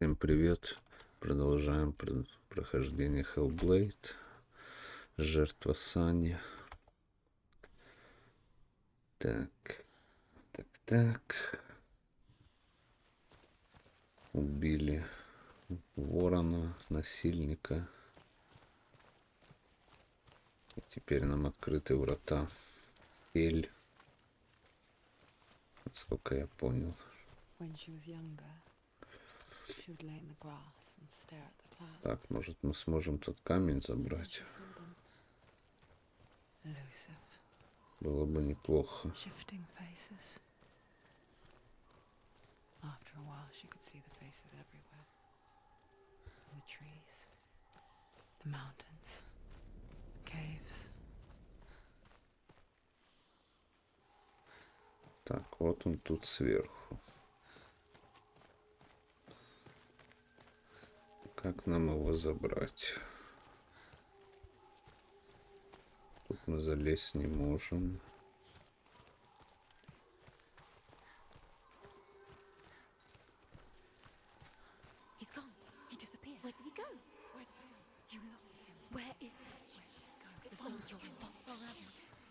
Всем привет! Продолжаем прохождение Hellblade. Жертва Сани. Так. Убили ворона, насильника. И теперь нам открыты врата. Эль. Насколько я понял. Так, может мы сможем тот камень забрать? Было бы неплохо. Так, вот он тут сверху. Как нам его забрать? Тут мы залезть не можем.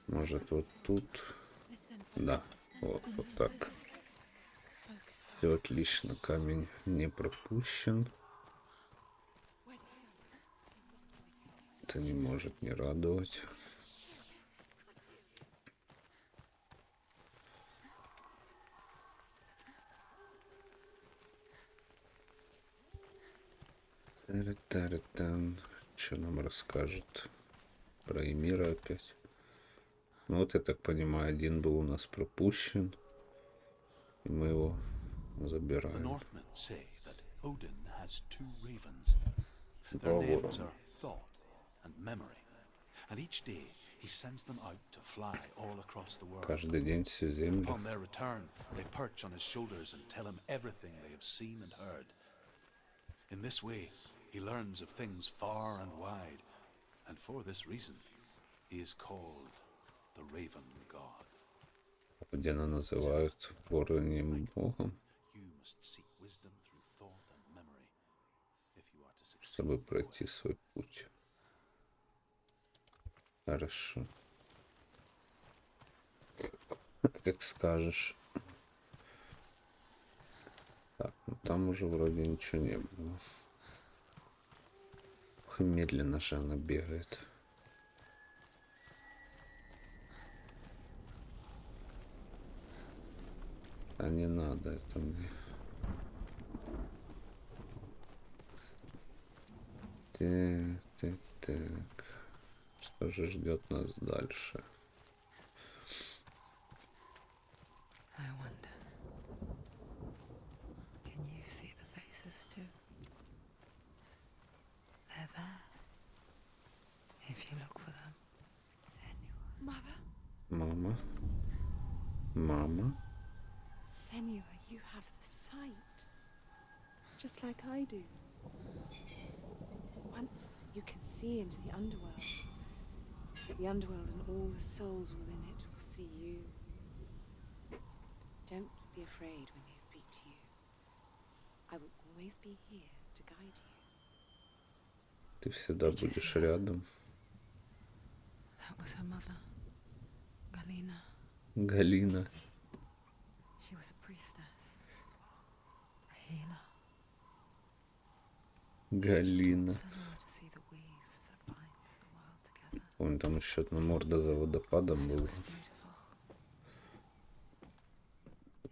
Может вот тут? Да, вот так. Все отлично, камень не пропущен. Это не может не радовать. Что нам расскажет? Про Эмира опять. Ну вот, я так понимаю, один был у нас пропущен. И мы его забираем. Два ворона. Каждый день все земли. In this way, he learns of things far and wide, and for this reason, he is called the Raven God. Одина называют вороньим богом, чтобы пройти свой путь. Хорошо. Как скажешь. Так, ну там уже вроде ничего не было. Медленно же она бегает. А не надо это мне. Так. Что же ждет нас дальше? Мама. Senua, you have the sight, just like I do. Once you can see into the underworld. The underworld and all the souls within it will see you. Don't be afraid when they speak to you. I will always be here to guide you. Ты всегда будешь рядом. That was her mother, Галина. She was a priestess, a healer. Галина. Помню, там еще одна морда за водопадом была.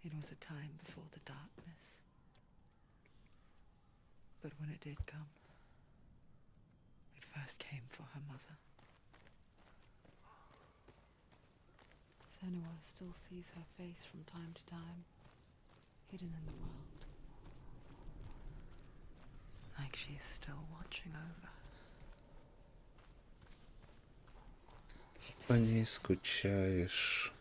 It was a time before the darkness. But when it did come, it first came for her mother. Senua still sees her face from time to time, hidden in the world. Like she's still watching over. По ней скучаешь.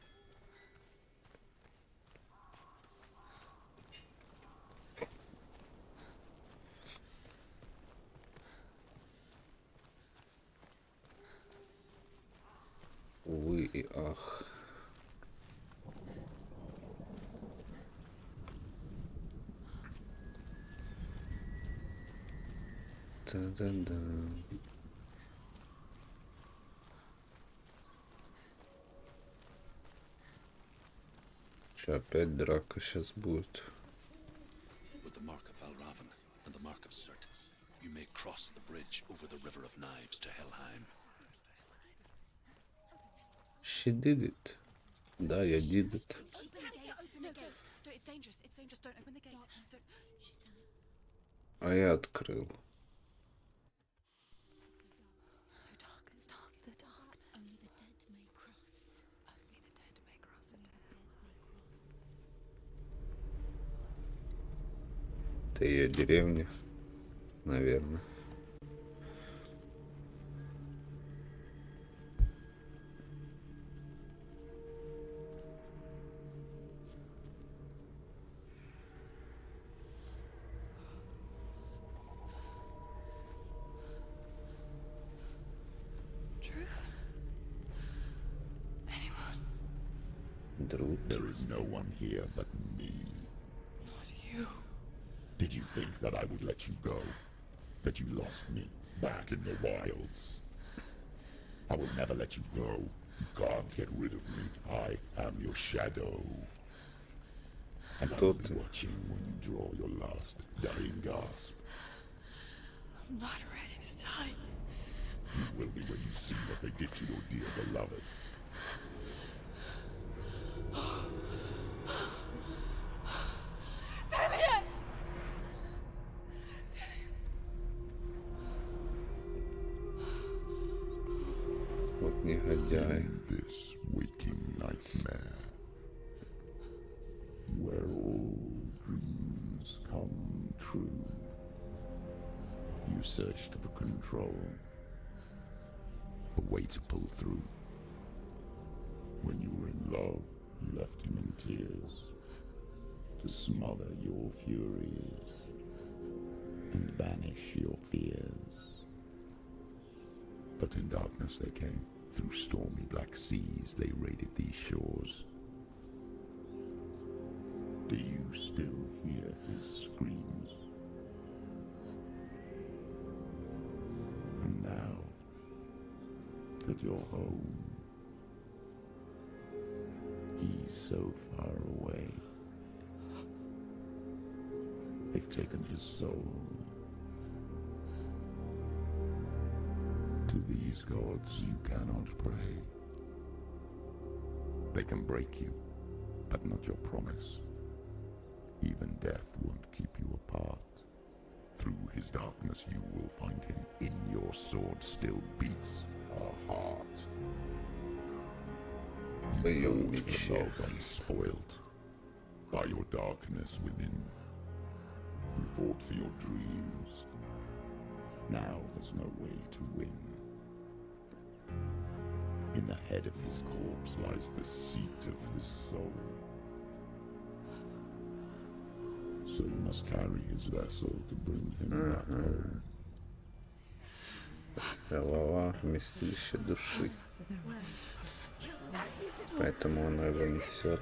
Увы и ах. Да-да-да. Че, опять драка сейчас будет. With the mark of Valravan and the mark of Surt, you may cross the bridge over the river of knives to Helheim. She did it. Да, я did it. Open the gate. Open the gate. No, it's dangerous. It's dangerous. Don't open the gate. Don't. She's done it. А я открыл. So dark. It's dark. The dark. Only the dead may cross. Only the dead may cross it. Это ее деревня, наверное. Truth? Anyone? Друг. There is no one here but me. Not you. Did you think that I would let you go? That you lost me back in the wilds? I will never let you go. You can't get rid of me. I am your shadow. And I will be watching when you draw your last dying gasp. I'm not ready to die. You will be when you see what they did to your dear beloved. Damien! Вот негодяй. In this waking nightmare, where all dreams come true, you searched for control, a way to pull through. When you were in love, you left him in tears, to smother your furies and banish your fears. But in darkness they came, through stormy black seas they raided these shores. Do you still hear his screams? And now that you're home, he's so far away. They've taken his soul. To these gods you cannot pray. They can break you, but not your promise. Even death won't keep you apart. Through his darkness you will find him. In your sword still beats a heart. You fought for love unspoiled by your darkness within. You fought for your dreams. Now there's no way to win. In the head of his corpse lies the seat of his soul. So you must carry his vessel to bring him back home. Голова — вместилище души. Поэтому она его несет.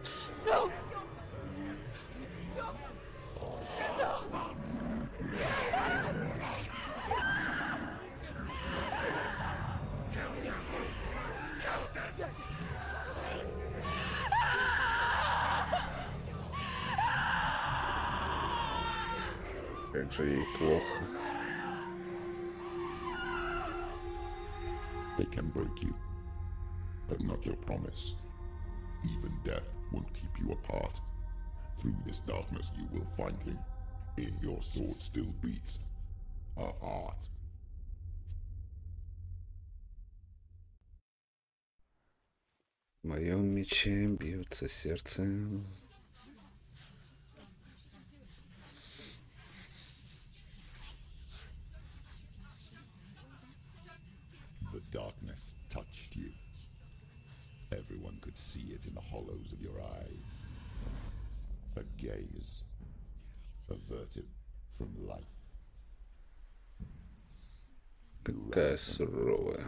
Как же ей плохо. They can break you, but not your promise. Even death won't keep you apart. Through this darkness you will find him. In your sword still beats a heart. В моем мече бьется сердце. The darkness touched you. Everyone could see it in the hollows of your eyes. A gaze averted from life. Какая суровая.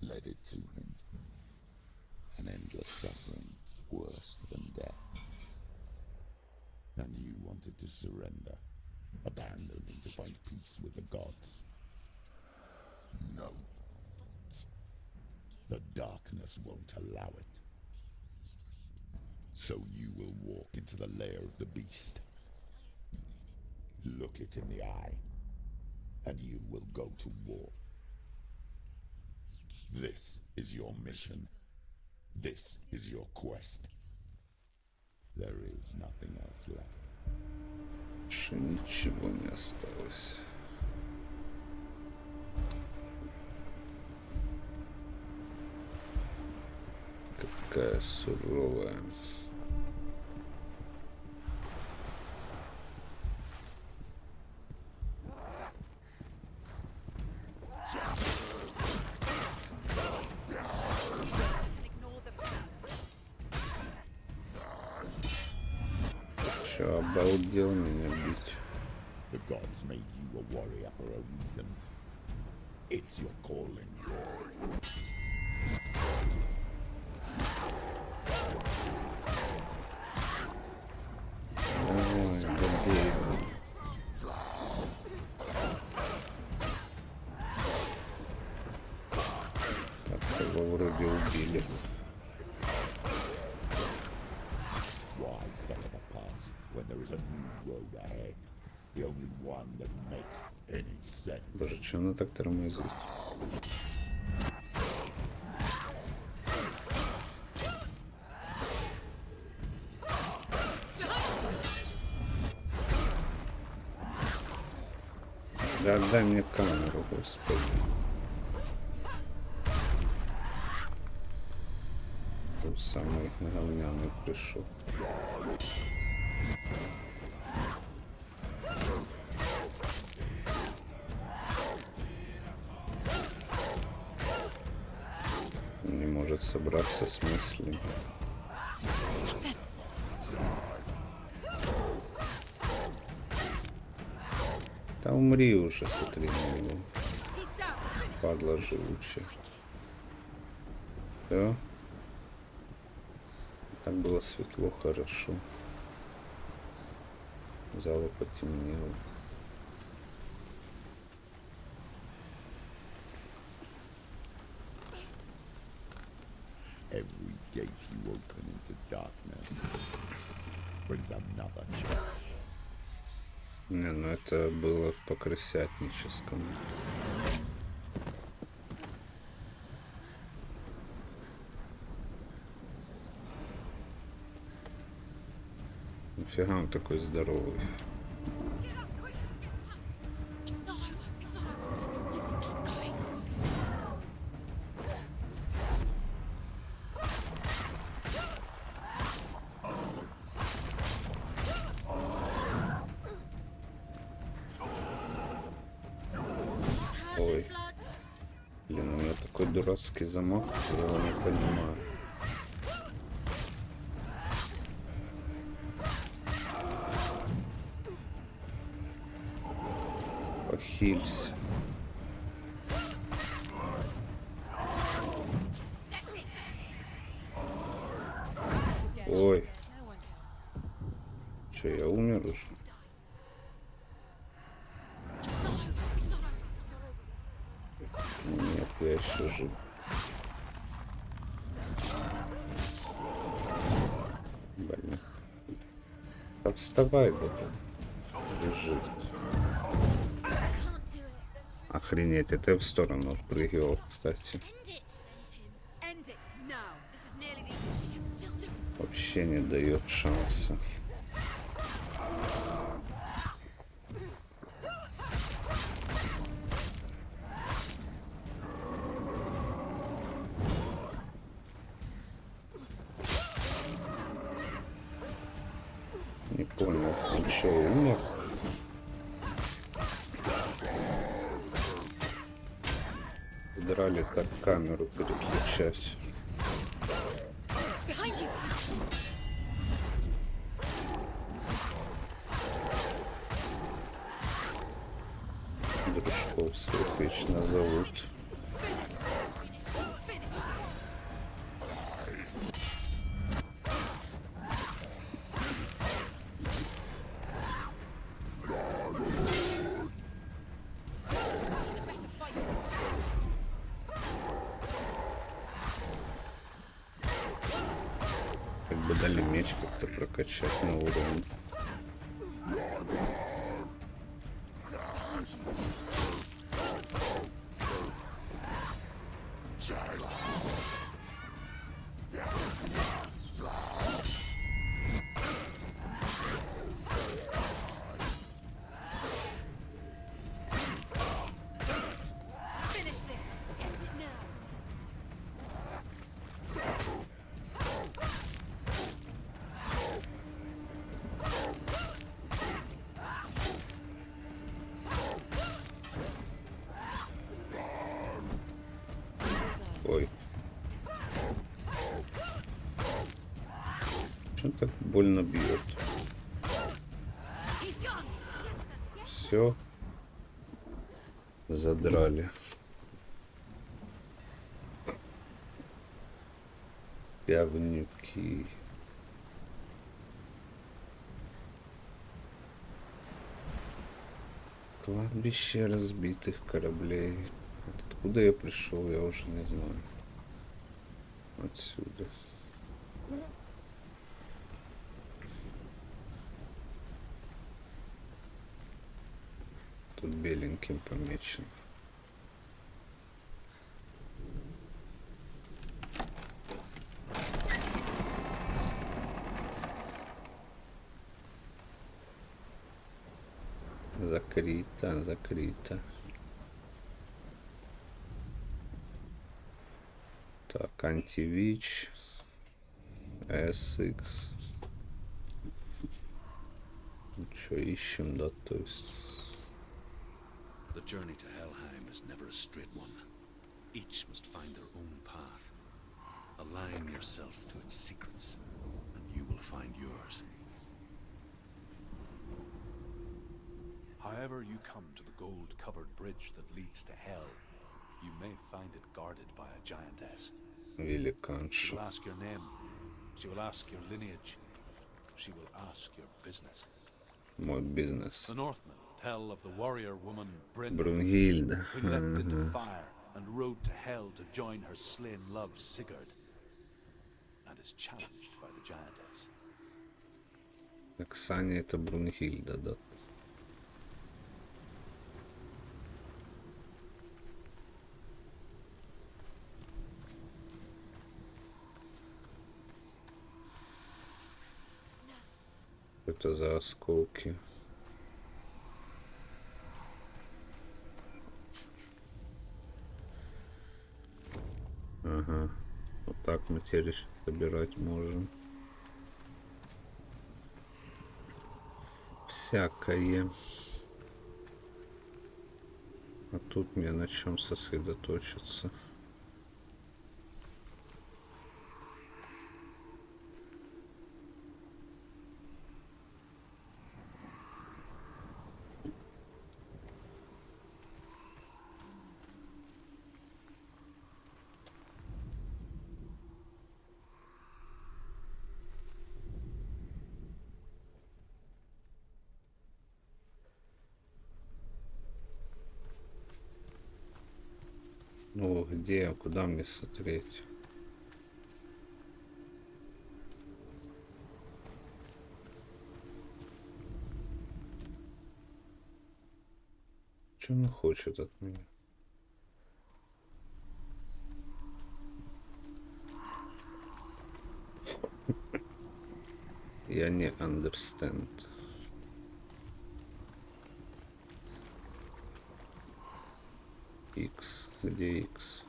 Led it to him. An endless suffering, worse than death. And you wanted to surrender. abandoning to find peace with the gods. No. The darkness won't allow it. So you will walk into the lair of the beast. Look it in the eye, and you will go to war. This is your mission. This is your quest. There is nothing else left. Больше ничего не осталось. Какая суровая. Чё, обалдел меня бить? The gods made you a warrior for a reason. It's your calling. Ой, добей. Так, его вроде убили. Why suffer the past when there is a new road ahead? The only one that makes any sense. Боже, чё она так тормозит? Да отдай мне камеру, господи. Тут самый говняный пришел. Не может собраться с мыслями. Да умри уже, смотри на него. Падла живучая. Да? Так было светло, хорошо. Зала потемнело. Every gate you open into darkness brings another challenge. Не, ну это было по-крысятническому. Нифига он такой здоровый. It's not over. It's not over. Keep going. Ой. Блин, у меня такой дурацкий замок, я его не понимаю. Похилься. Ой. Че, я умер уже? Нет, я еще жив. Блин. Да вставай, блин. Лежит. Охренеть, это я в сторону отпрыгивал, кстати. Вообще не дает шанса. Не понял, он что, умер? Драли так камеру переключать. Дружков своих вечно зовут. Или меч как-то прокачать на уровень. Ой. Что так больно бьет? Все. Задрали. Говнюки. Кладбище разбитых кораблей. Откуда я пришел, я уже не знаю. Отсюда. Тут беленьким помечен. Закрыто, закрыто. Так, антивич. SX. Ну что, ищем, да, то есть. The journey to Helheim is never a straight one. Each must find their own path. Align yourself to its secrets, and you will find yours. However you come to the gold-covered bridge that leads to hell, you may find it guarded by a giantess. She Великанша. will ask your name. She will ask your lineage. She will ask your business. Мой бизнес. The Northmen tell of the warrior woman Brynhild, Брунхильда. who leapt into fire and rode to hell to join her slain love Sigurd, and is challenged by the giantess. Оксане это Брунхильда, да. Это за осколки. Ага. Вот так мы теперь еще собирать можем. Всякое. А тут мне на чем сосредоточиться? Ну, где, куда мне смотреть? Что он хочет от меня? Я не understand. X. Где X?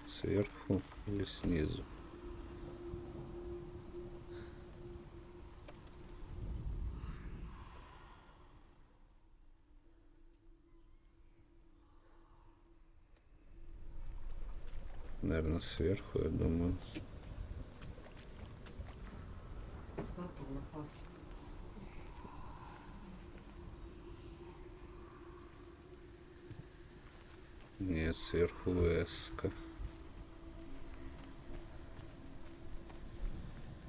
Сверху или снизу? Наверное, сверху, я думаю. Не, сверху S-ка.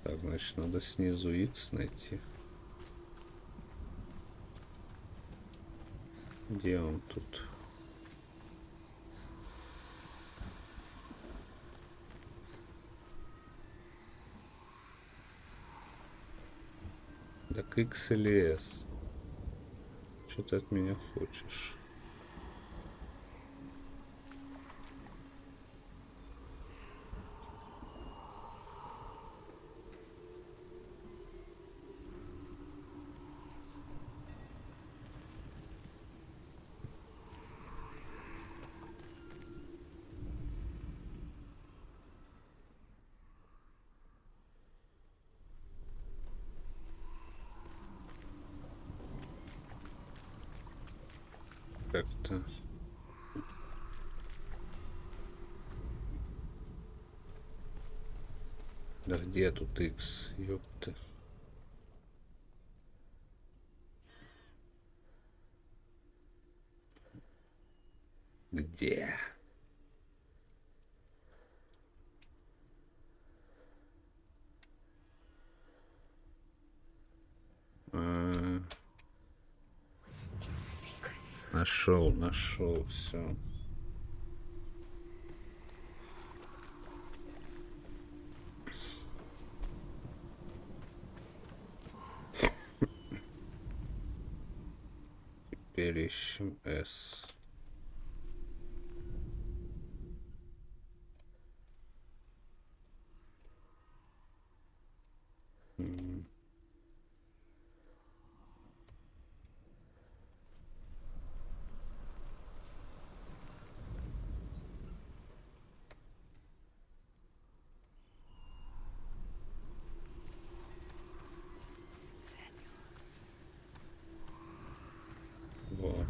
Так, значит, надо снизу X найти. Где он тут? Так X или S? Что ты от меня хочешь? Как-то... Да где тут X, ёпта? Где? Нашел, все. Теперь ищем S. Вот.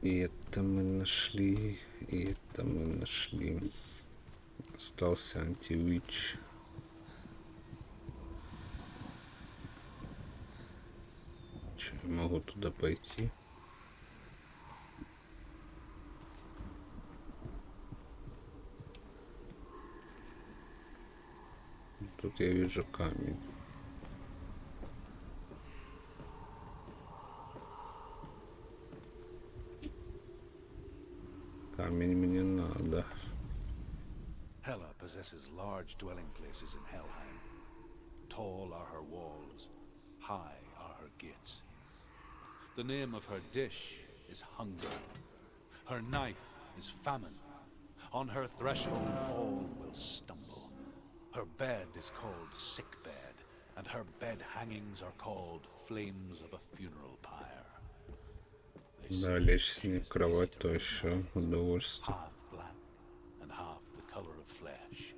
И это мы нашли, и это мы нашли. Остался антивич. Че, я могу туда пойти? Тут я вижу камень. Камень мне надо. Hela possesses large dwelling places in Helheim. Tall are her walls, high are her gates. The name of her dish is hunger. Her knife is famine. On her threshold all will stumble. Her bed is called sick bed, and her bed hangings are called flames of a funeral pyre. They Да, say лечь с she ней is в кровать, made то of еще clay, удовольствие. half black and half the color of flesh,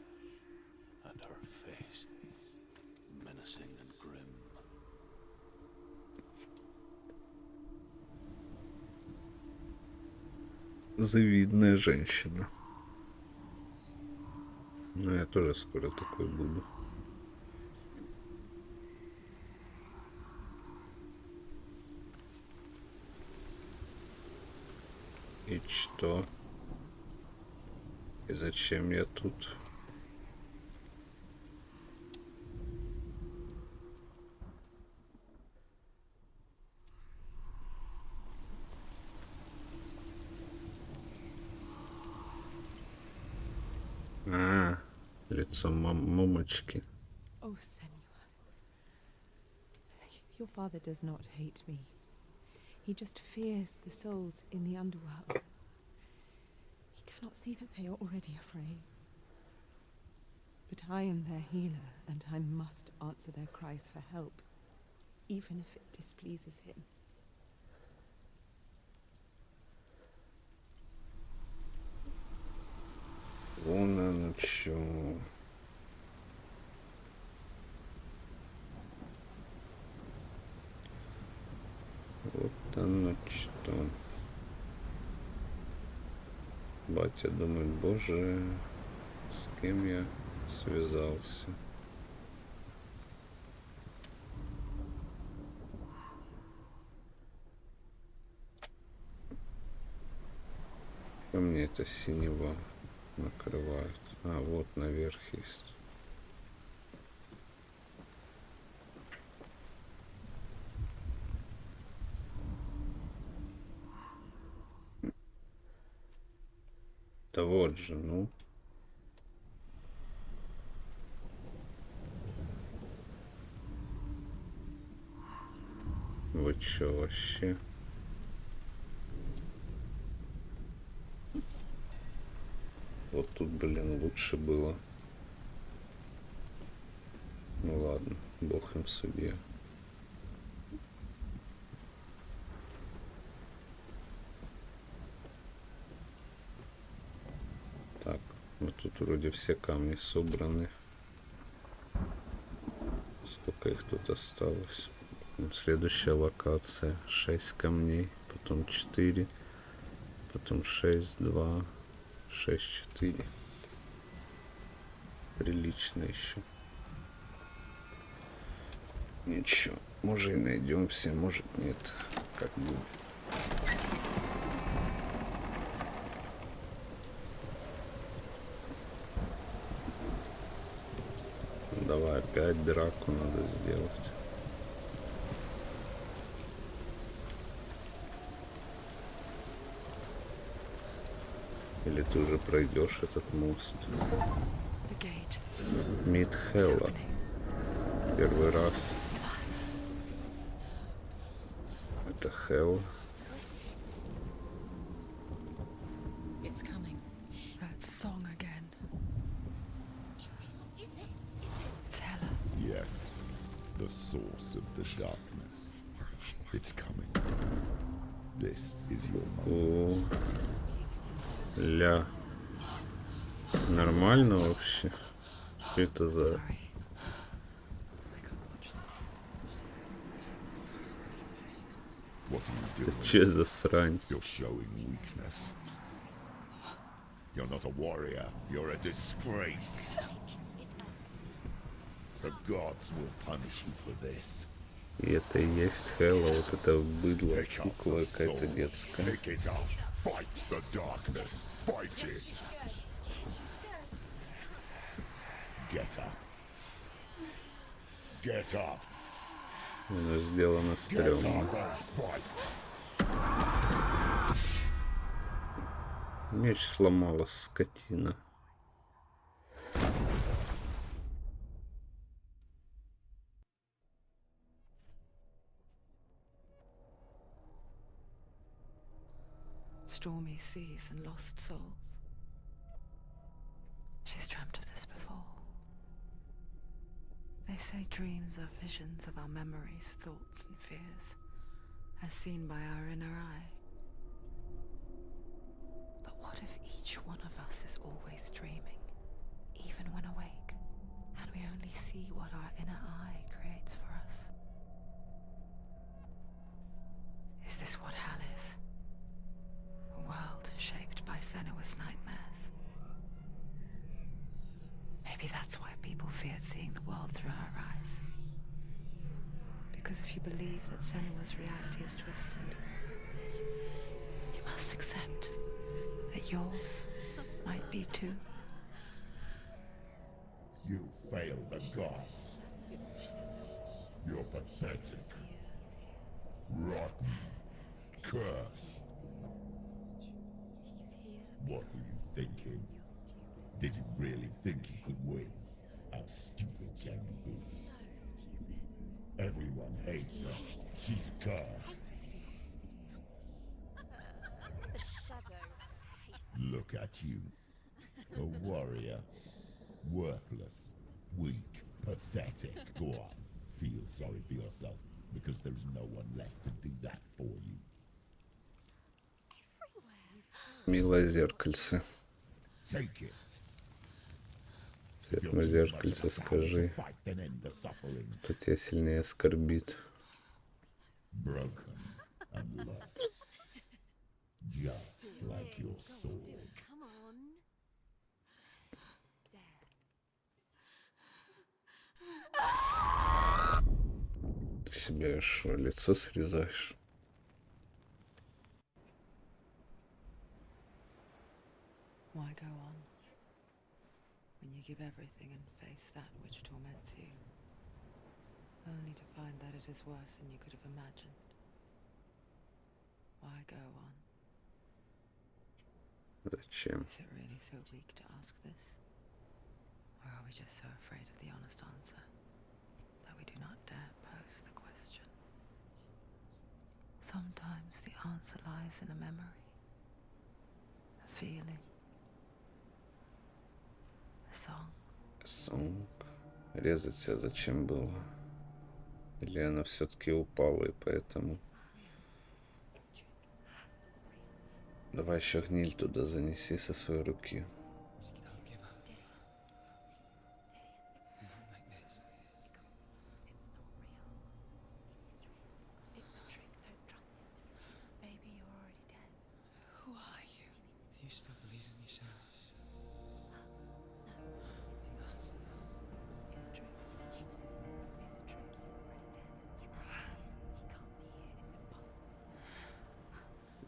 and her face menacing and grim. Завидная женщина. Но я тоже скоро такой буду. И что? И зачем я тут? А, лицо мамочки. Oh, Senua. Your father does not hate me. He just fears the souls in the underworld. He cannot see that they are already afraid. But I am their healer, and I must answer their cries for help, even if it displeases him. Вон оно чё. Вот оно что. Батя думает, боже, с кем я связался. Что мне это синего накрывает? А, вот наверх есть. Да вот же, ну. Вы чё вообще? Вот тут, блин, лучше было. Ну ладно, бог им судья. Так, вот тут вроде все камни собраны. Сколько их тут осталось? Следующая локация. 6 камней, потом 4, потом 6, 2, 6, 4. Прилично еще. Ничего, может и найдем все, может нет. Как бы. Давай опять драку надо сделать. Или ты уже пройдешь этот мост? Мид Хелла. Первый раз. Это Хелл. That song again. It's Hella. Yes, the source of the darkness. It's coming. This is your moment. О, ля. Нормально вообще? Что это за... Sorry. I can't watch this. What are you Это doing? че за срань? You're showing weakness. You're not a warrior. You're a disgrace. The gods will punish you for this. И это и есть Хелла, вот это быдло, Pick up кукла the какая-то sword. детская. Pick it up. Fight the darkness. Fight it. Get up. Get up. Оно сделано Get стрёмно. up and fight. Меч сломала, скотина. Stormy seas and lost souls. She's dreamt of this before. They say dreams are visions of our memories, thoughts and fears, as seen by our inner eye. But what if each one of us is always dreaming, even when awake, and we only see what our inner eye creates for us? Is this what hell is? A world shaped by Senua's nightmares. Maybe that's why people feared seeing the world through her eyes. Because if you believe that Senua's reality is twisted, you must accept that yours might be too. You fail the gods. You're pathetic. Rotten. Cursed. What were you thinking? Did you really think you could win? How stupid can you be? Everyone hates her. She's cursed. The shadow hates. Look at you. A warrior. Worthless. Weak. Pathetic. Go on. Feel sorry for yourself, because there's no one left to do that for you. Милое зеркальце. Take it. Свет на зеркальце, скажи, кто тебя сильнее оскорбит. Broken and lost. Just like your sword. Come on. Ты себе что, лицо срезаешь? Why go on when you give everything and face that which torments you, only to find that it is worse than you could have imagined? Why go on? Зачем? Is it really so weak to ask this? Or are we just so afraid of the honest answer that we do not dare pose the question? Sometimes the answer lies in a memory, a feeling, a song. Сонг. Резать себя зачем было? Или она все-таки упала, и поэтому... Давай еще гниль туда занеси со своей руки.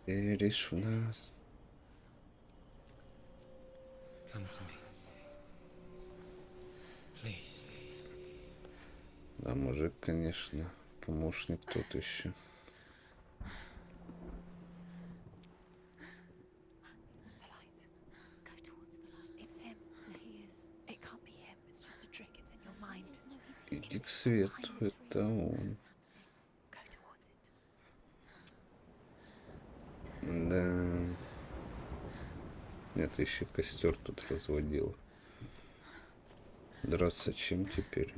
Веришь в нас? Да, мужик, конечно, помощник тут еще. Иди к свету, это он. Да. Нет, еще костер тут разводил. Драться чем теперь?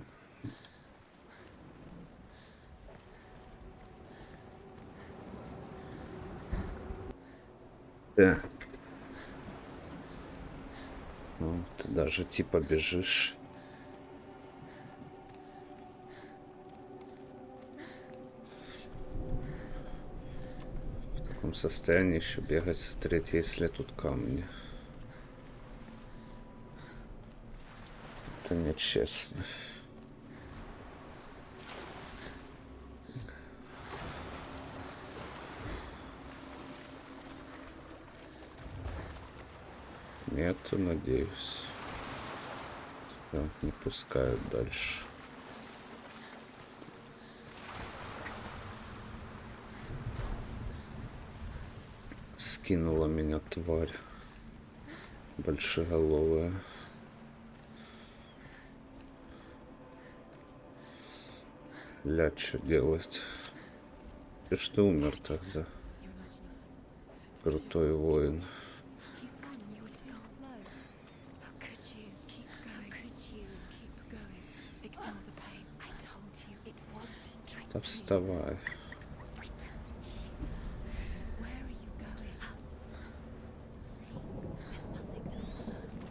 Так. Ну, ты даже типа бежишь. В таком состоянии еще бегать, смотреть, если тут камни. Это нечестно. Нету, надеюсь. Да, не пускают дальше. Скинула меня тварь. Большеголовая. Ля, что делать? Ты что умер тогда? Крутой воин. Да вставай.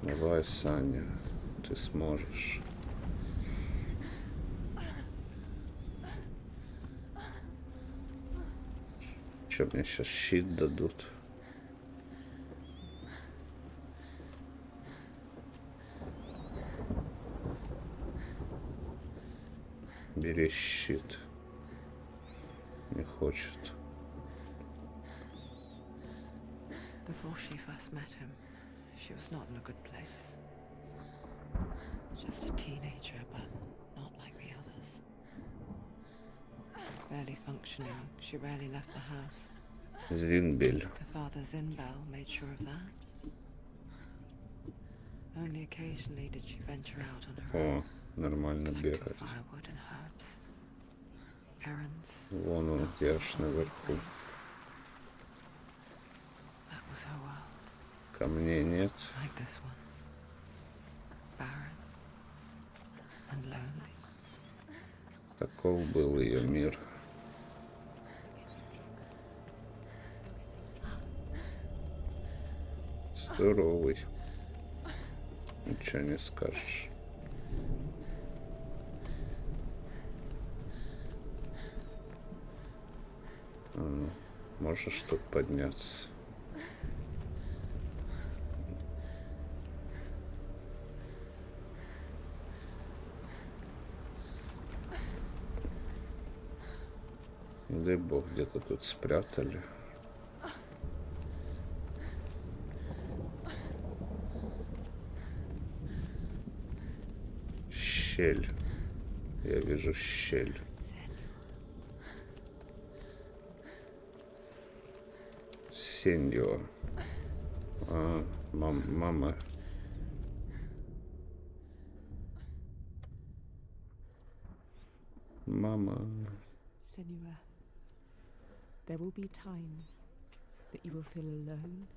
Давай, Саня, ты сможешь. Че, мне сейчас щит дадут? Бери щит. Не хочет. Before she first met him, she was not in a good place. Just a teenager, but not like the others. Barely functioning, she rarely left the house. Зринбель. Her father Zinbel made sure of that. Only occasionally did she venture out on her own. О, нормально бегать. Firewood and herbs. Errands. Вон он где аж наверху. That was her world. Камней нет. Like this one. Barren and lonely. Таков был ее мир. Здоровый. Ничего не скажешь. А ну, можешь тут подняться? Дай бог, где-то тут спрятали. Щель. Я вижу щель. Сеньор. А, мама. Senua. There will be times that you will feel alone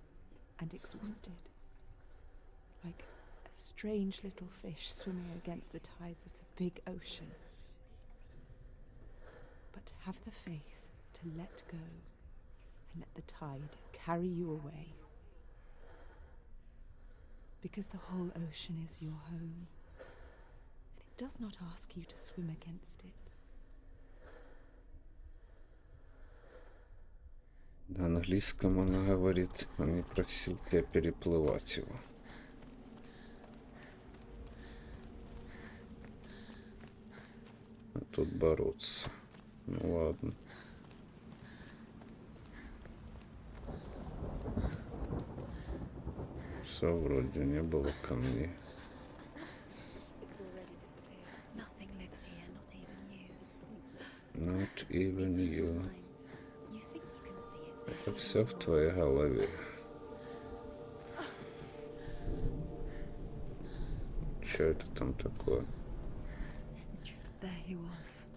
and exhausted, like a strange little fish swimming against the tides of the big ocean. But have the faith to let go and let the tide carry you away. Because the whole ocean is your home, and it does not ask you to swim against it. На английском она говорит, он не просил тебя переплывать его. А тут бороться. Ну ладно. Все, вроде не было камней. Nothing lives here, not even you. Not even you. You think you can see it. Это все в твоей голове. Что это там такое? There he was.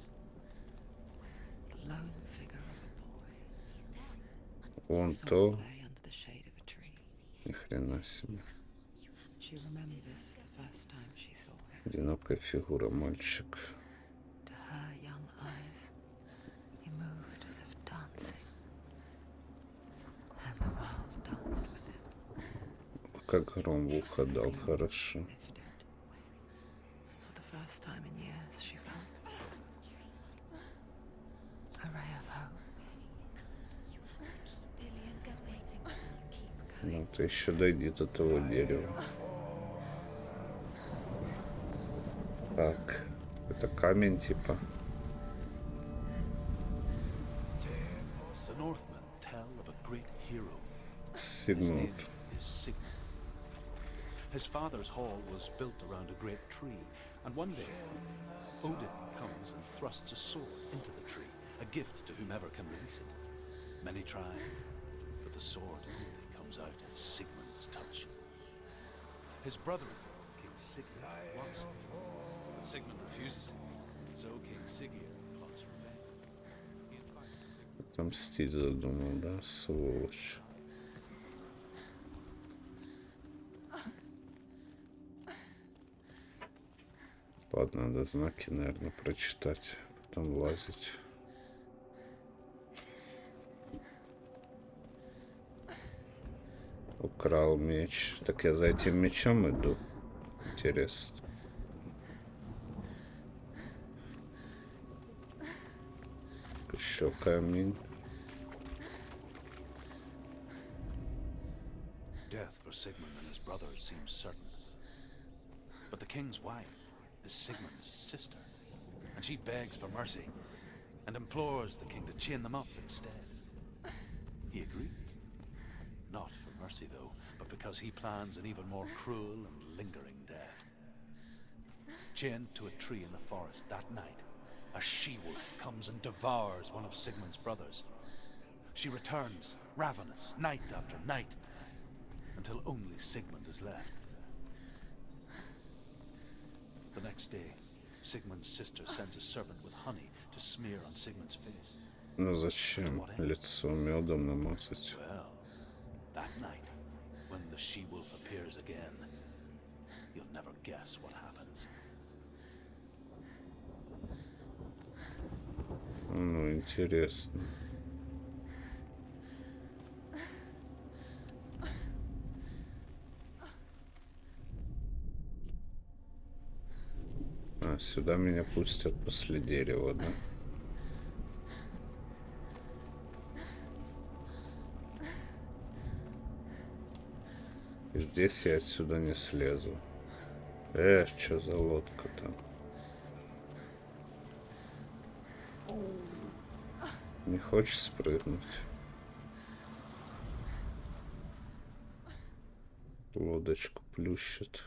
The lone figure of a boy. Вон Saw то. him lay under the shade of a tree. Ни хрена себе. She remembers the first time she saw him. Одинокая фигура, мальчик. To her young eyes, he moved as if dancing. And the world danced with him. Как гром в ухо дал, хорошо. Lifted. For the first time in years, she felt a ray of hope. Ну ты еще дойди до того дерева. Так, это камень типа. The Northmen tell of a great hero. His Сигнут. name is Sigmund. His father's hall was built around a great tree, and one day Odin comes and thrusts a sword into the tree, a gift to whomever can release it. Many try, but the sword only comes out at Sigmund's touch. His brother, King Sigurd, wants it, but Sigmund refuses it, so King Sigurd plots revenge. He invites Sigmund. Отомстить задумал, да, сволочь. Ладно, надо знаки, наверное, прочитать, потом лазить. Украл меч. Так я за этим мечом иду. Интересно. Еще камень. Death for Sigmund and his brothers seems certain. But the king's wife is Sigmund's sister, and she begs for mercy and implores the king to chain them up instead. He agrees. Not for mercy, though, but because he plans an even more cruel and lingering death. Chained to a tree in the forest that night, a she-wolf comes and devours one of Sigmund's brothers. She returns, ravenous, night after night, until only Sigmund is left. The next day, Sigmund's sister sends a servant with honey to smear on Sigmund's face. Ну зачем лицо медом намазать? Well, that night, when the she-wolf appears again, you'll never guess what happens. Ну, интересно. А, сюда меня пустят после дерева, да? И здесь я отсюда не слезу. Что за лодка там? Не хочешь спрыгнуть? Лодочку плющит.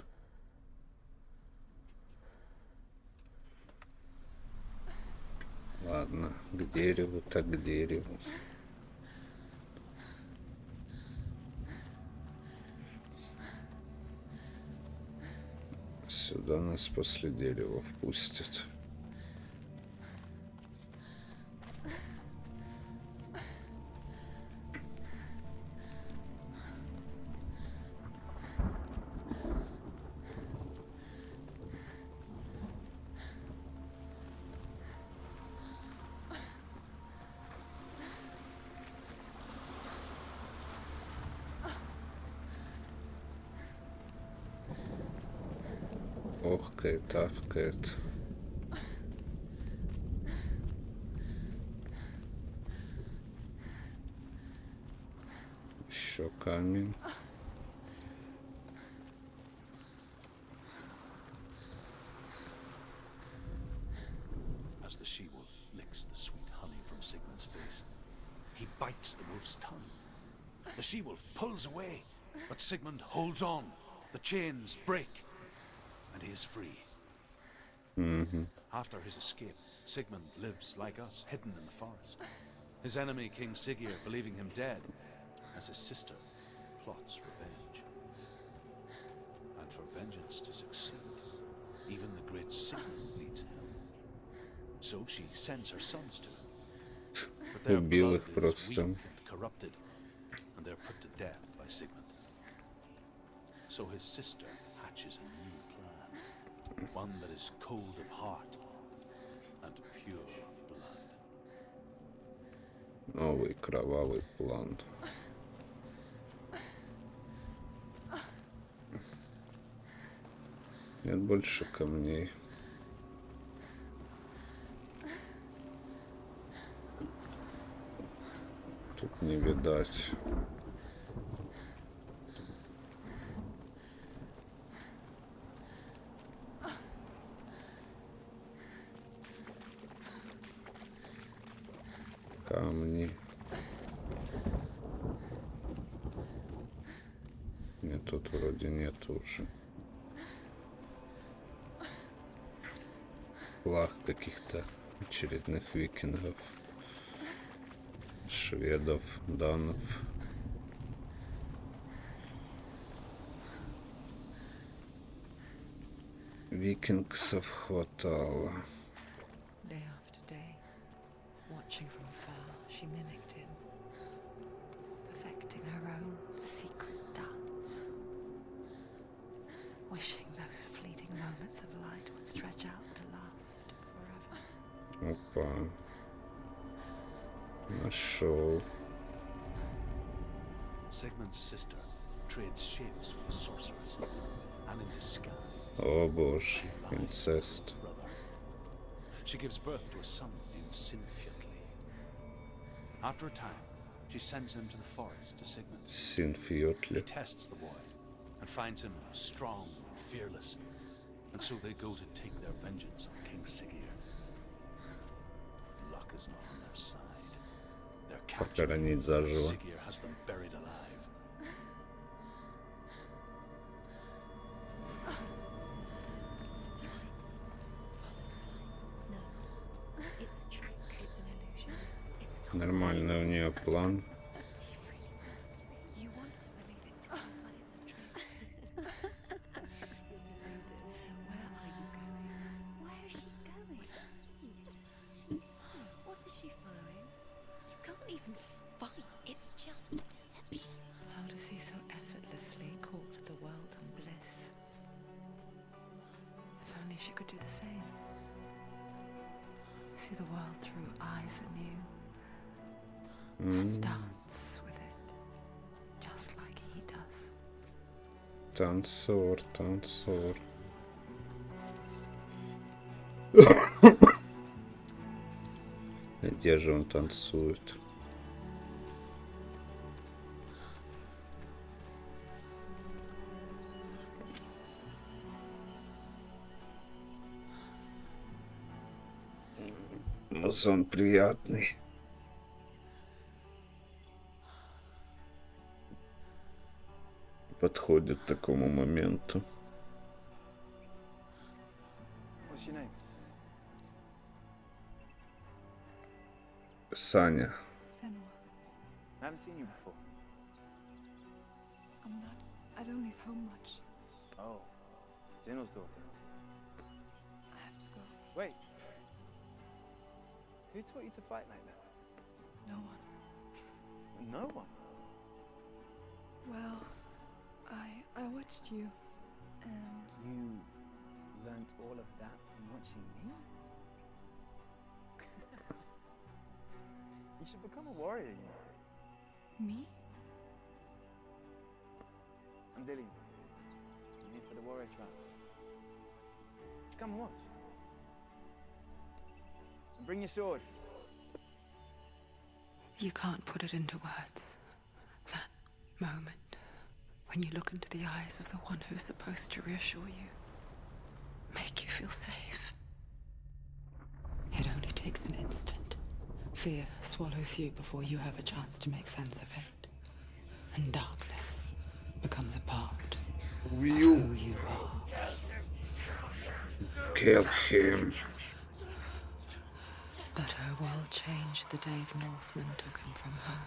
Ладно, к дереву, так к дереву. Сюда нас после дерева впустят. охкает, ахкает. Еще камень. As the she-wolf licks the sweet honey from Sigmund's face, he bites the wolf's tongue. The she-wolf pulls away, but Sigmund holds on. The chains break, and he is free. After his escape, Sigmund lives like us, hidden in the forest. His enemy, King Siggeir, believing him dead, as his sister plots revenge. And for vengeance to succeed, even the great Sigmund needs help. So she sends her sons to him. But their Убил blood их is просто. weak and corrupted, and they're put to death by Sigmund. So his sister hatches a new plan, one that is cold of heart and pure of blood. Новый кровавый план. Нет больше камней. Тут не видать. Камни. Нет, тут вроде нет уже. Флаг каких-то очередных викингов, шведов, данов. Викингсов хватало. Day after day, watching from afar, she mimicked him, perfecting her own secret dance, wishing those fleeting moments of light would stretch out to last forever. Опа. Нашел. Sigmund's sister trades shapes with the sorcerers, and in disguise, О боже, she lies to инцест. her brother. She gives birth to a son named Sinfjotli. After a time, she sends him to the forest to Sigmund. He Синфьотли. tests the boy and finds him strong and fearless, and so they go to take their vengeance on King Siggeir. Luck is not on their side. They're captured. Похоронить заживо. Siggeir has them buried alive. No. It's a trick. It's an illusion. It's not Нормальный у нее план. But you really want me. You want to believe it's real, but it's a trick. You're deluded. Where are you going? Where is she going? Please. What is she following? You can't even fight. It's just deception. How does he so effortlessly court the world and bliss? If only she could do the same. See the world through eyes anew and dance with it, just like he does. Танцор, танцор. Где же он танцует? Музон приятный. Подходит к такому моменту. What's your name? Саня. Senua, I haven't seen you before. I don't leave home much. Oh, Zeno's daughter. I have to go. Wait. Who taught you to fight like that? No one. No one. Well, I watched you, and You learnt all of that from watching me? You should become a warrior, you know. me? I'm Dilly. I'm here for the warrior trials. Come and watch. Bring your sword. You can't put it into words. That moment when you look into the eyes of the one who's supposed to reassure you, make you feel safe. It only takes an instant. Fear swallows you before you have a chance to make sense of it. And darkness becomes a part of who you are. Kill him. But her world changed the day the Northmen took him from her.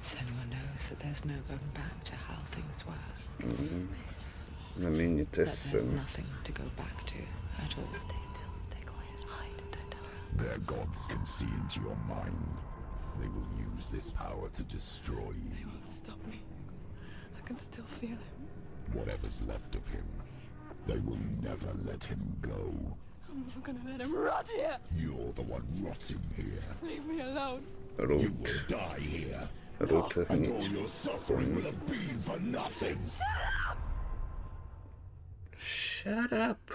Senua knows that there's no going back to how things were. Знаменитая That there's сцена. nothing to go back to at all. Stay still, stay quiet, hide, don't tell her. Their gods can see into your mind. They will use this power to destroy you. They won't stop me. I can still feel him. Whatever's left of him, they will never let him go. I'm not gonna let him rot here. You're the one rotting here. Leave me alone. You Рут. will die here. Рут And all огнить. your suffering will have been for nothing. Shut up.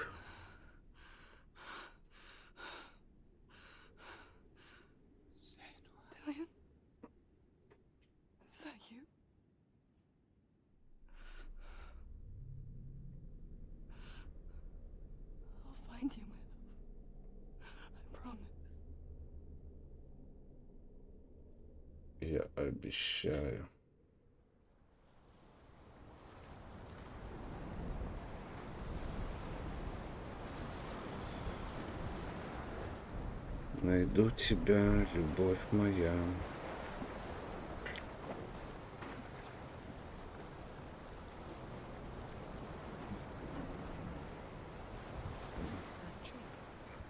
Dillion? Is that you? I'll find you, my love. I promise. Я обещаю. Найду тебя, любовь моя.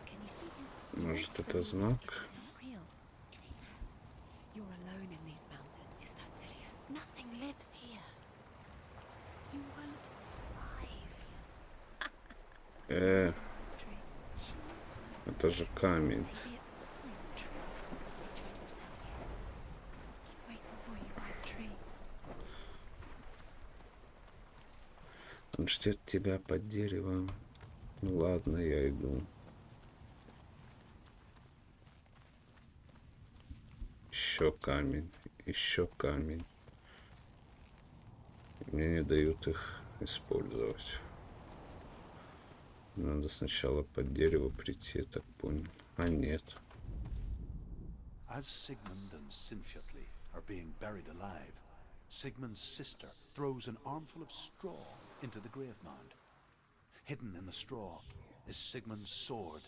Can you see him? Может, это знак? Is he real? Is he there? You're alone in these mountains. Is that Dillion? Nothing lives here. You won't survive. Tree. Это же камень. Maybe it's a sign. Tree. He's trying to tell you. He's waiting for you by the tree. Он ждет тебя под деревом. Ну ладно, я иду. Еще камень, еще камень. Мне не дают их использовать. Надо сначала под дерево прийти, я так понял. А нет. As Sigmund and Sinfjotli are being buried alive, Sigmund's sister throws an armful of straw into the grave mound. Hidden in the straw is Sigmund's sword,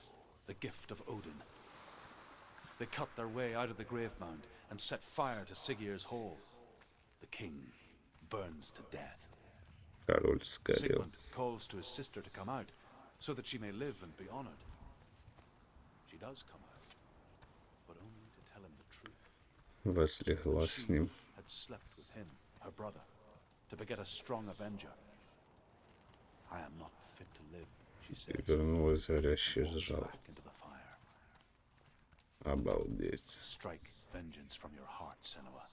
the gift of Odin. They cut their way out of the grave mound and set fire to Siggeir's hall. The king burns to death. Король сгорел. Sigmund calls to his sister to come out so that she may live and be honored. She does come out, but only to tell him the truth. Возлегла That с she ним. had slept with him, her brother, to beget a strong avenger. I am not fit to live, she И says. вернулась горящий Falls жал. back into the fire. Обалдеть. Strike vengeance from your heart, Senua,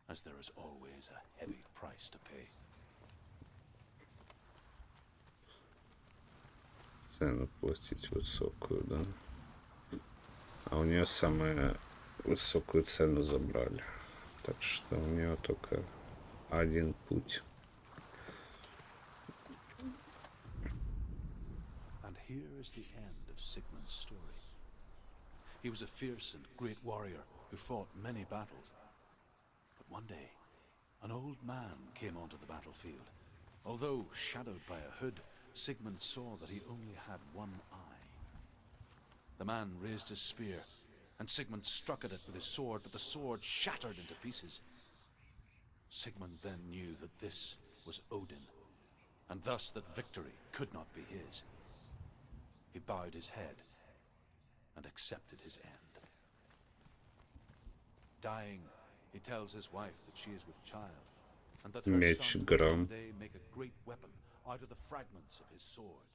as there is always a heavy price to pay. Цену платить высокую, да? А у нее самую высокую цену забрали. Так что у нее только один путь. And here is the end of Sigmund's story. He was a fierce and great warrior who fought many battles. But one day, an old man came onto the battlefield. Although shadowed by a hood, Sigmund saw that he only had one eye. The man raised his spear, and Sigmund struck at it with his sword, but the sword shattered into pieces. Sigmund then knew that this was Odin, and thus that victory could not be his. He bowed his head and accepted his end. Dying, he tells his wife that she is with child, and that her Меч son will Грем. one day make a great weapon out of the fragments of his sword.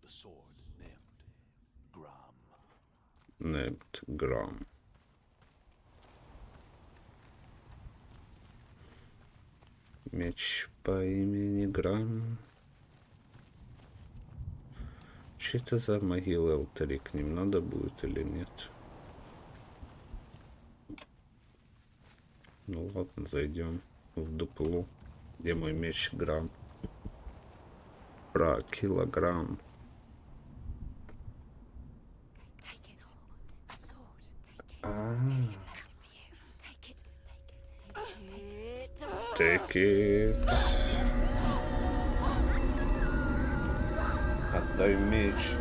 The sword named Gram. Нет, Гром. Меч по имени Гром. Что это за могилы алтари? К ним надо будет или нет? Ну ладно, зайдем в дупло. Где мой меч Грам? Про килограмм. Take it. Отдай меч.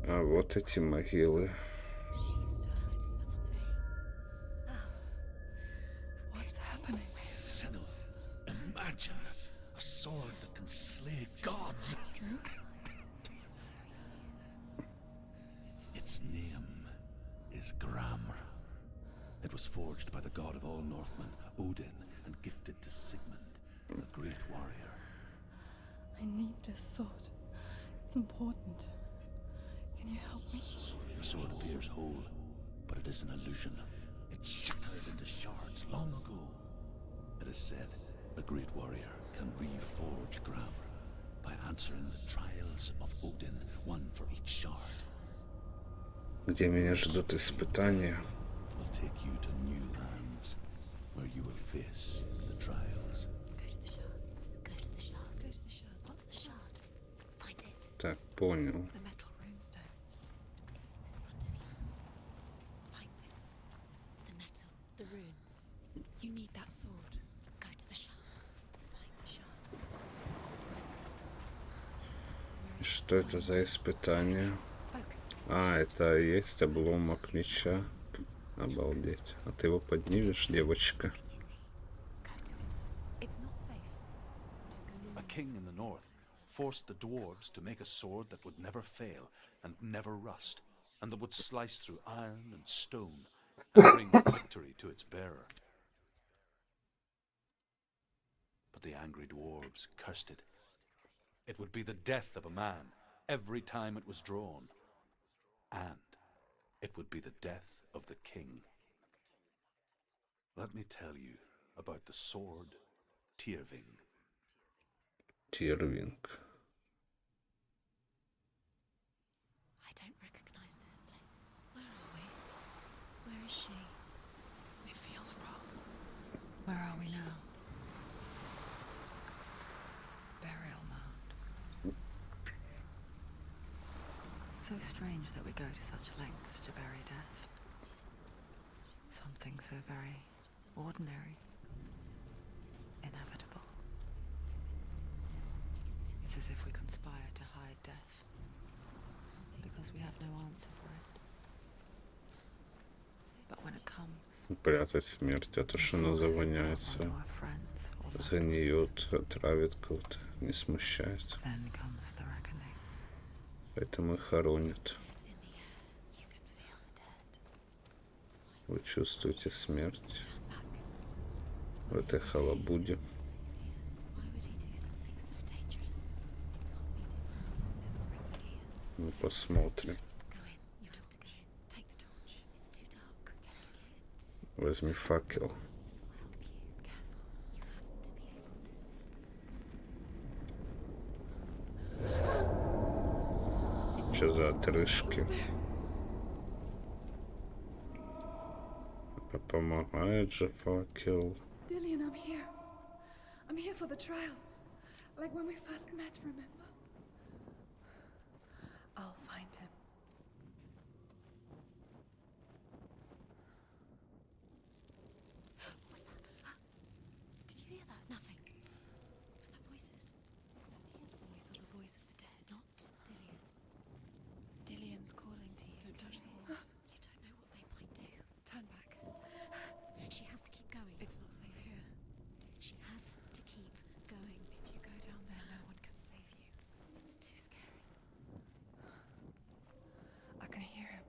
А вот эти могилы. What's happening? Senua, imagine a sword that can slay gods. Its name is Gram. It was forged by the god of all Northmen, Odin, and gifted to Sigmund, a great warrior. I need this sword. It's important. Can you help me? The sword appears whole, but it is an illusion. It shattered into shards long ago. It is said a great warrior can reforge Gram by answering the trials of Odin, one for each shard. Где меня ждут испытания. Will take you to new lands where you will face the trials. Go to the shards. Go to the shard. Go to the shards. What's the shard? Find it. Так, понял. The metal runestones. It's in front of you. Find it. The metal. The runes. You need that sword. Go to the shard. Find the shards. Что это за испытание? Focus. А, это и есть обломок меча. Обалдеть. А ты его поднимешь, девочка? Go to it. It's not safe. A king in the north forced the dwarves to make a sword that would never fail and never rust, and that would slice through iron and stone and bring victory to its bearer. But the angry dwarves cursed it. It would be the death of a man every time it was drawn, and it would be the death of the king. Let me tell you about the sword Tyrving. Тирвинг. I don't recognize this place. Where are we? Where is she? It feels wrong. Where are we now? Burial mound. So strange that we go to such lengths to bury death. Something so very ordinary, inevitable. It's as if we conspire to hide death, because we have no answer for it. But when it comes, Прятать смерть, а то, что она завоняется, onto our friends or loved загниет, отравит кого-то, не смущает. ones, then comes the reckoning. Поэтому и хоронят. In the air, you can feel the dead. Вы чувствуете смерть Turn back. в этой халабуде. Why would he do something so dangerous? Мы посмотрим. Go in. You have to go in. Take the torch. It's too dark. Take it. Возьми факел. This will help you. Careful. You have to be able to see. Что за отрыжки? Помогает же факел. Dillian, I'm here. I'm here for the trials. Like when we first met, remember? I'll find him. What was that? Did you hear that? Nothing. Was that voices? Was that his voice or the voice of the dead? Not Dillian. Dillian's calling to you. Don't touch the horse. You don't know what they might do. Turn back. She has to keep going. It's not safe here. She has to keep going. If you go down there, no one can save you. It's too scary. I can hear him.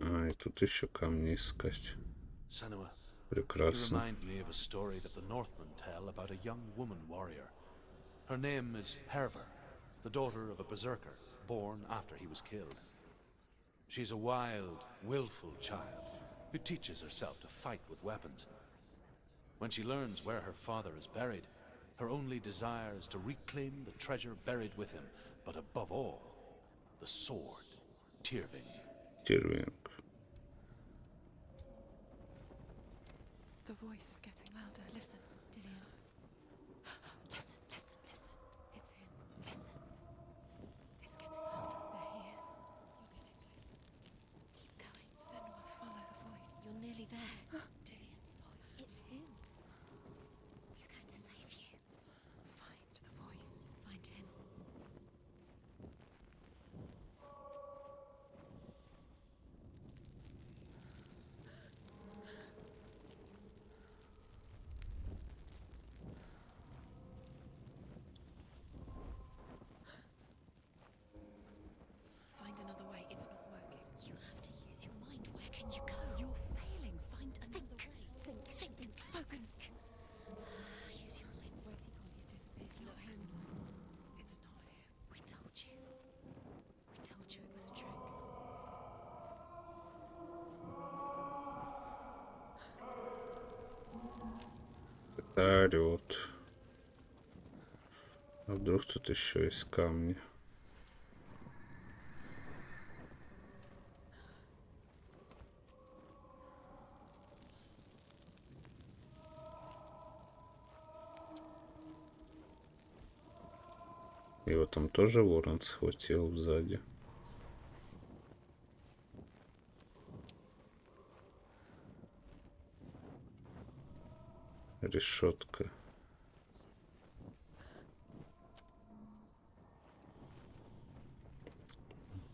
А, и тут еще камни искать. Senua, you Прекрасно. remind me of a story that the Northmen tell about a young woman warrior. Her name is Herver, the daughter of a berserker, born after he was killed. She's a wild, willful child who teaches herself to fight with weapons. When she learns where her father is buried, her only desire is to reclaim the treasure buried with him, but above all, the sword, Tyrving. Тирвинг. The voice is getting louder. Listen. Dillian. Listen, listen, listen. It's him. Listen. It's getting louder. There he is. You're getting closer. Keep going. Senua, follow the voice. You're nearly there. Dillian's voice. It's him. He's going to save you. Find the voice. Find him. Find another way. It's not working. You have to use your mind. Where can you go? You're failing. Find another way. Think. Focus. Use your mind. Where's he gone? He's disappeared. It's not him. It's not him. We told you. We told you it was a trick. Это орёт. А вдруг тут еще из камня? Его там тоже ворон схватил сзади. Решетка.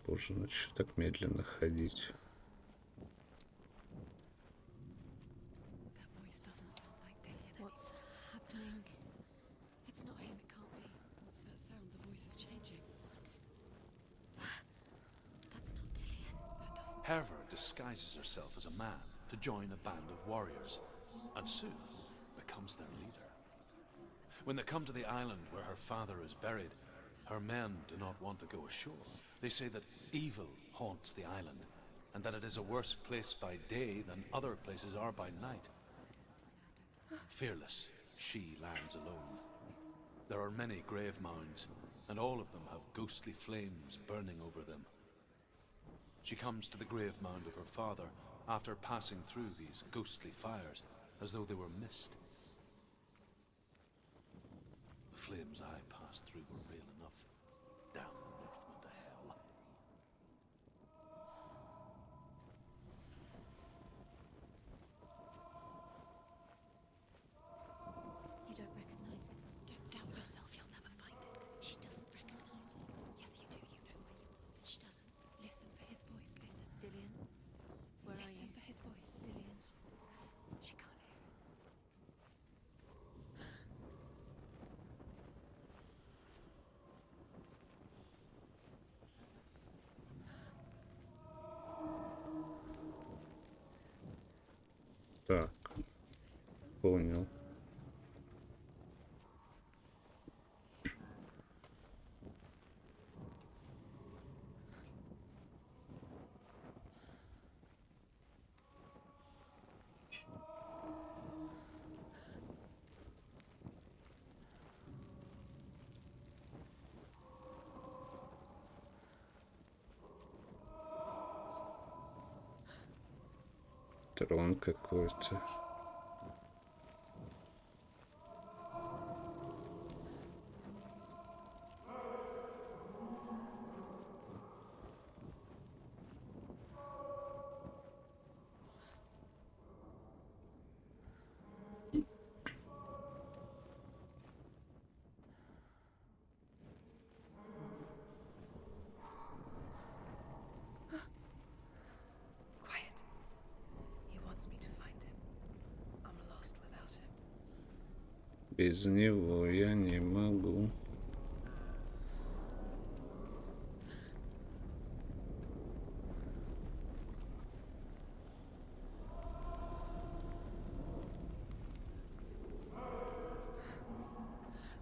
Боже, ну что так медленно ходить? That voice doesn't sound like Dillian. What's happening? It's not him. It can't be. What's that sound? The voice is changing. What? That's not Dillian. That doesn't. Herver disguises herself as a man to join a band of warriors, and soon becomes their leader. When they come to the island where her father is buried, her men do not want to go ashore. They say that evil haunts the island, and that it is a worse place by day than other places are by night. Fearless, she lands alone. There are many grave mounds, and all of them have ghostly flames burning over them. She comes to the grave mound of her father after passing through these ghostly fires, as though they were mist. The flames I passed through were real enough. Damn the next one to hell. You don't recognize it. Don't doubt yourself. You'll never find it. She doesn't recognize it. Yes, you do. You know where you are. She doesn't. Listen for his voice. Listen. Dillian, where are you? Listen for his voice. Dillian. She can't hear it. Так, понял. Трон какой-то. Quiet. He wants me to find him. I'm lost without him. Без него я не могу.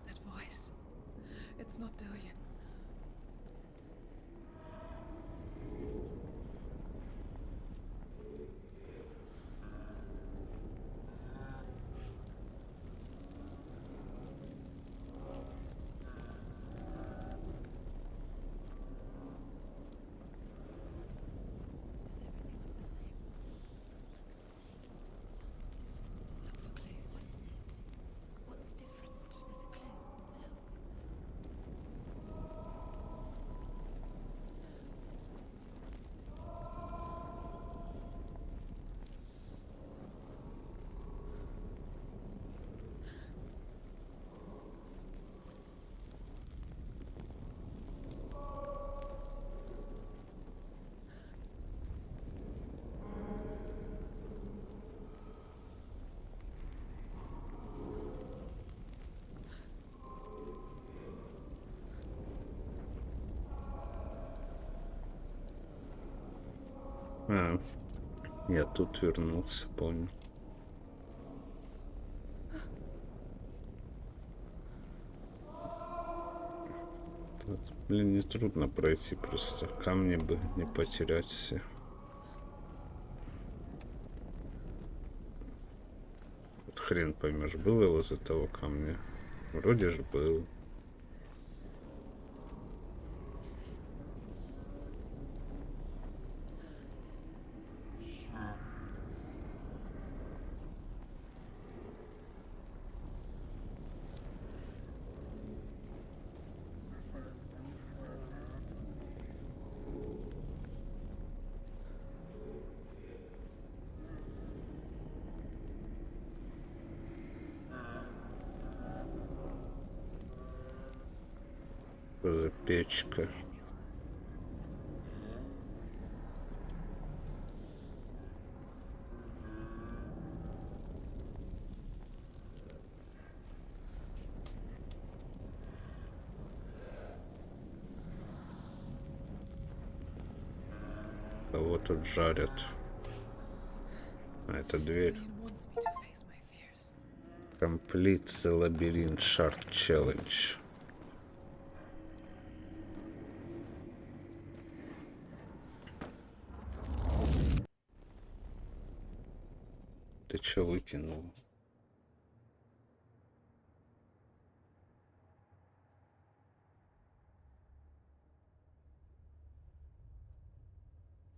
That voice. It's not Dillian. А, я тут вернулся, понял. Тут, блин, не трудно пройти, просто камни бы не потерять все. Вот хрен поймешь, был его из-за того камня. Вроде же был. Печка. Кого тут жарят? А, это дверь. Complete the Labyrinth Shard Challenge. Ты чё выкинул?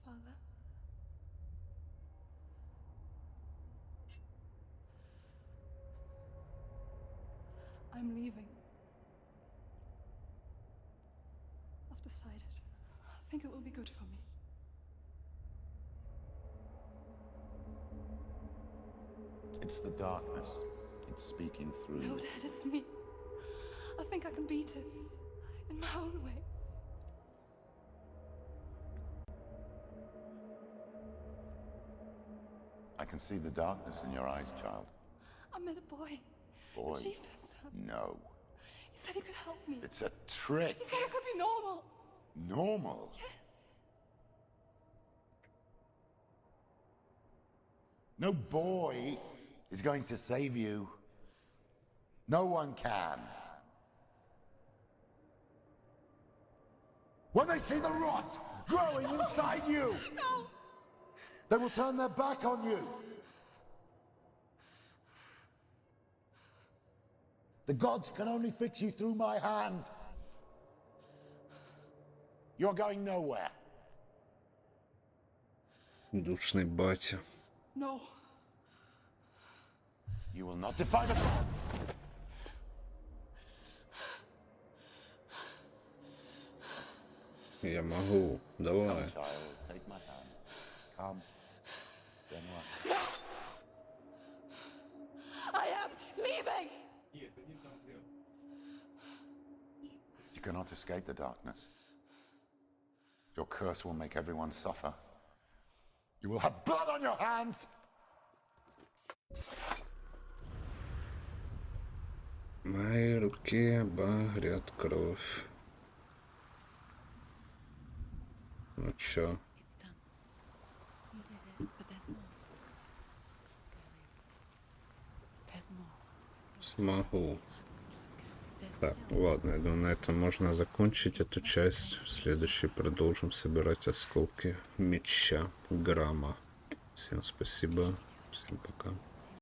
Father? I'm leaving. I've decided. I think it will be good for me. It's the darkness. It's speaking through No, you. Dad, it's me. I think I can beat it. In my own way. I can see the darkness in your eyes, child. I met a boy. Boy. The chieftain's son. No. He said he could help me. It's a trick. He said I could be normal. Normal. Yes. No boy is going to save you. No one can. When they see the rot growing inside you, No! they will turn their back on you. The gods can only fix you through my hand. You're going nowhere. Душный батя. No. You will not defy the gods. Я могу. Давай. Child, take my hand. Come. Senua. I am leaving! You cannot escape the darkness. Your curse will make everyone suffer. You will have blood on your hands! В моей руке багрят кровь. Ну чё? It's done. You did it, but there's more. There's more. Смогу. There's Так, still ладно, я думаю, на этом можно закончить эту часть. В следующей продолжим собирать осколки меча Грама. Всем спасибо, всем пока.